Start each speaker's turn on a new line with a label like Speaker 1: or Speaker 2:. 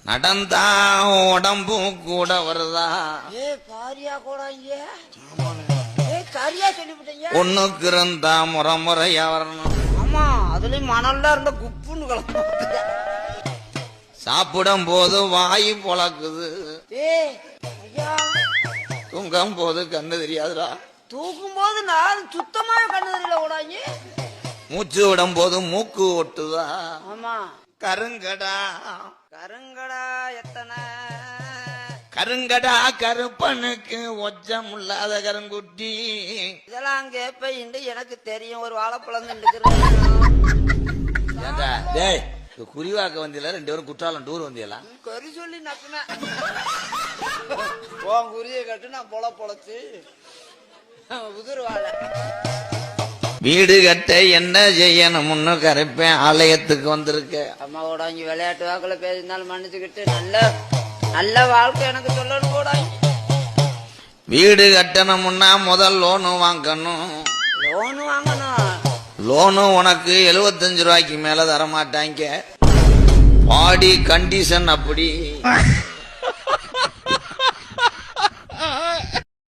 Speaker 1: நடந்தா உடம்பு கூட வருதா?
Speaker 2: பாரியா கூட சரியா சொல்லிவிட்டீங்க.
Speaker 1: ஒண்ணுக்கு இருந்தா முறையா வரணும்.
Speaker 2: ஆமா, அதுலயும் மணல்ல இருந்த குப்புன்னு கிளம்ப.
Speaker 1: சாப்பிடும் போது வாய் பொழக்குது.
Speaker 2: ஐயா,
Speaker 1: தூங்கும் போது கண்ணு தெரியாதுடா.
Speaker 2: தூக்கும் போது நான் சுத்தமாக கண்ணு தெரியல கூடாங்க.
Speaker 1: மூச்சு விடும் போது மூக்கு ஒட்டுதா?
Speaker 2: ஆமா.
Speaker 1: கருங்கடா
Speaker 2: கருங்கடா எத்தனை
Speaker 1: கருங்கடா கருப்பனுக்கு ஒச்சம் இல்லாத கருங்குட்டி.
Speaker 2: இதெல்லாம் கேப்ப எனக்கு தெரியும். ஒரு வாழைப்பழம்
Speaker 1: குறிவாக்க வந்தியல, 2 பேரும் குற்றாலம் டூர் வந்தியல.
Speaker 2: குறி சொல்லி நக்குன குறியை கட்டு நான் பொழைச்சு உதிர் வாழை.
Speaker 1: வீடு கட்ட என்ன செய்யணும்னு கரைப்பேன் ஆலயத்துக்கு வந்திருக்க.
Speaker 2: அம்மாவோட இங்க விளையாட்டு வாக்குல பேசினாலும் மன்னிச்சுக்கிட்டு நல்ல வாழ்க்கை எனக்கு சொல்லணும் கூட.
Speaker 1: வீடு கட்டணும்னா முதல் லோனு வாங்கணும். லோனு உனக்கு 75 ரூபாய்க்கு மேல தரமாட்டாங்க. பாடி கண்டிஷன் அப்படி.